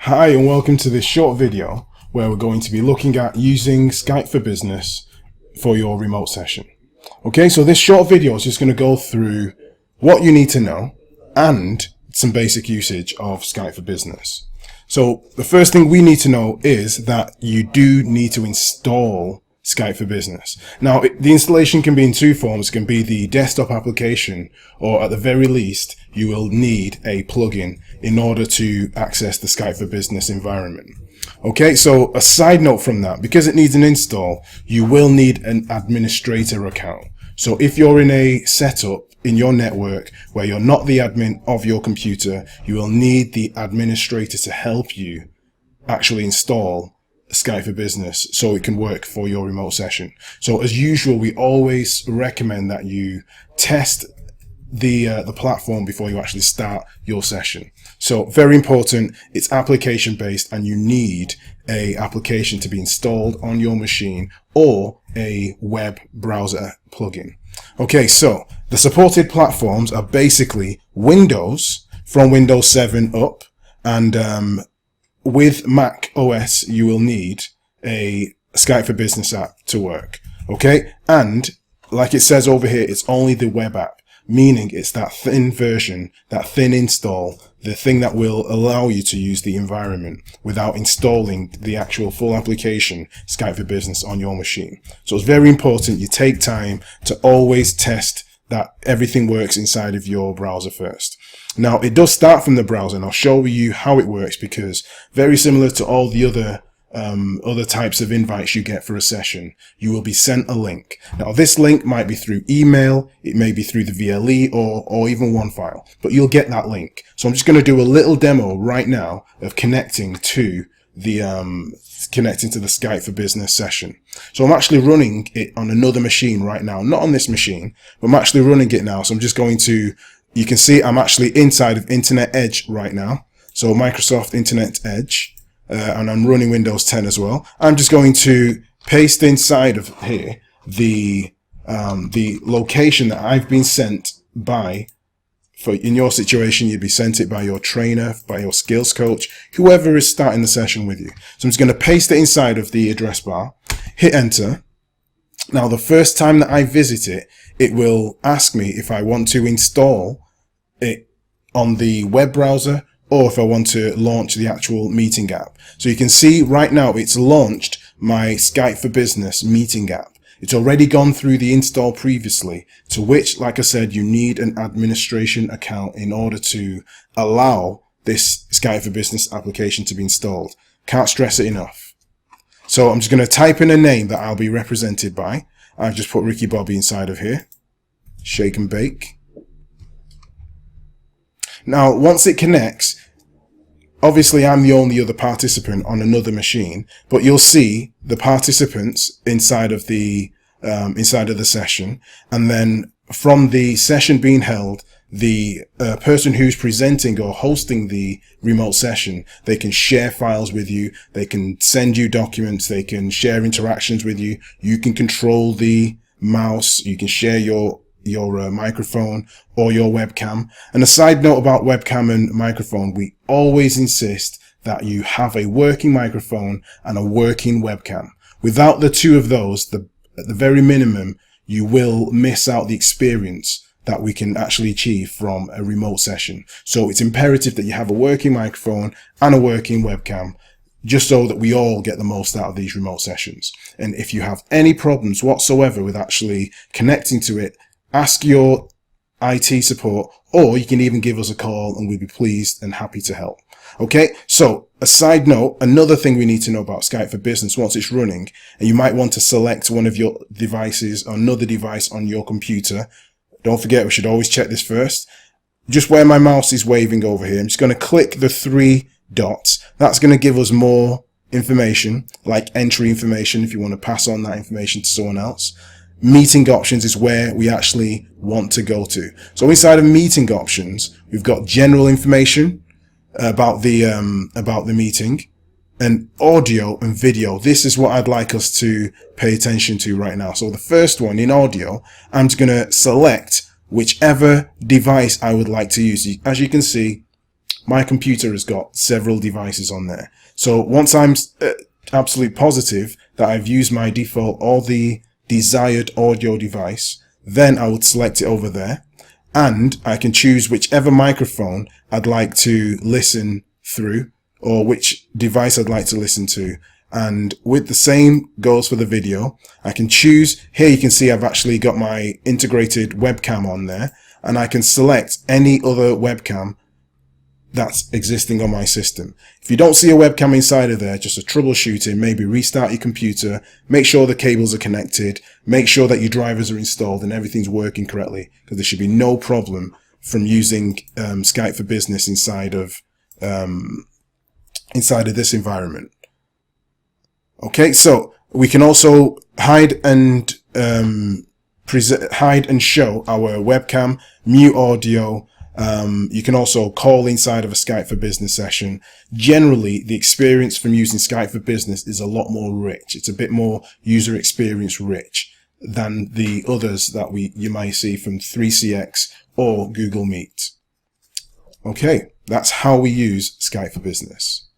Hi and welcome to this short video where we're going to be looking at using Skype for Business for your remote session. Okay, so this short video is just going to go through what you need to know and some basic usage of Skype for Business. So the first thing we need to know is that you do need to install Skype for Business. Now, the installation can be in two forms. It can be the desktop application, or at the very least, you will need a plugin in order to access the Skype for Business environment. Okay, so a side note from that, because it needs an install, you will need an administrator account. So if you're in a setup in your network where you're not the admin of your computer, you will need the administrator to help you actually install Skype for Business so it can work for your remote session. So as usual, we always recommend that you test the platform before you actually start your session. So very important, it's application based and you need a application to be installed on your machine or a web browser plugin. Okay, so the supported platforms are basically Windows from Windows 7 up, and with Mac OS, you will need a Skype for Business app to work. Okay. And like it says over here, it's only the web app, meaning it's that thin version, that thin install, the thing that will allow you to use the environment without installing the actual full application, Skype for Business, on your machine. So it's very important you take time to always test that everything works inside of your browser first. Now, it does start from the browser, and I'll show you how it works, because very similar to all the other types of invites you get for a session, you will be sent a link. Now, this link might be through email, it may be through the VLE or even OneFile, but you'll get that link. So I'm just going to do a little demo right now of connecting to the Skype for Business session. So I'm actually running it on another machine right now, not on this machine, but I'm actually running it now. So I'm just going to, you can see I'm actually inside of Internet Edge right now. So Microsoft Internet Edge, and I'm running Windows 10 as well. I'm just going to paste inside of here the location that I've been sent by. For in your situation, you'd be sent it by your trainer, by your skills coach, whoever is starting the session with you. So I'm just going to paste it inside of the address bar, hit enter. Now, the first time that I visit it, it will ask me if I want to install it on the web browser or if I want to launch the actual meeting app. So you can see right now it's launched my Skype for Business meeting app. It's already gone through the install previously, to which, like I said, you need an administration account in order to allow this Skype for Business application to be installed. Can't stress it enough. So I'm just going to type in a name that I'll be represented by. I've just put Ricky Bobby inside of here. Shake and bake. Now, once it connects, obviously I'm the only other participant on another machine, but you'll see the participants inside of the session, and then from the session being held, the person who's presenting or hosting the remote session, they can share files with you, they can send you documents, they can share interactions with you, you can control the mouse, you can share your microphone or your webcam. And a side note about webcam and microphone, we always insist that you have a working microphone and a working webcam. Without the two of those, at the very minimum, you will miss out the experience that we can actually achieve from a remote session. So it's imperative that you have a working microphone and a working webcam, just so that we all get the most out of these remote sessions. And if you have any problems whatsoever with actually connecting to it, ask your IT support, or you can even give us a call and we'd be pleased and happy to help. Okay, so a side note, another thing we need to know about Skype for Business once it's running, and you might want to select one of your devices or another device on your computer. Don't forget, we should always check this first. Just where my mouse is waving over here, I'm just going to click the three dots. That's going to give us more information, like entry information if you want to pass on that information to someone else. Meeting options is where we actually want to go to. So inside of meeting options, we've got general information about the meeting, and audio and video. This is what I'd like us to pay attention to right now. So the first one, in audio, I'm just going to select whichever device I would like to use. As you can see, my computer has got several devices on there. So once I'm absolutely positive that I've used my default or the desired audio device, then I would select it over there, and I can choose whichever microphone I'd like to listen through, or which device I'd like to listen to. And with the same goes for the video. I can choose, here you can see I've actually got my integrated webcam on there, and I can select any other webcam that's existing on my system. If you don't see a webcam inside of there, just a troubleshooting, maybe restart your computer, make sure the cables are connected, make sure that your drivers are installed and everything's working correctly, because there should be no problem from using Skype for Business inside of this environment. Okay, so we can also hide and show our webcam, mute audio. You can also call inside of a Skype for Business session. Generally, the experience from using Skype for Business is a lot more rich. It's a bit more user experience rich than the others that you might see from 3CX or Google Meet. Okay, that's how we use Skype for Business.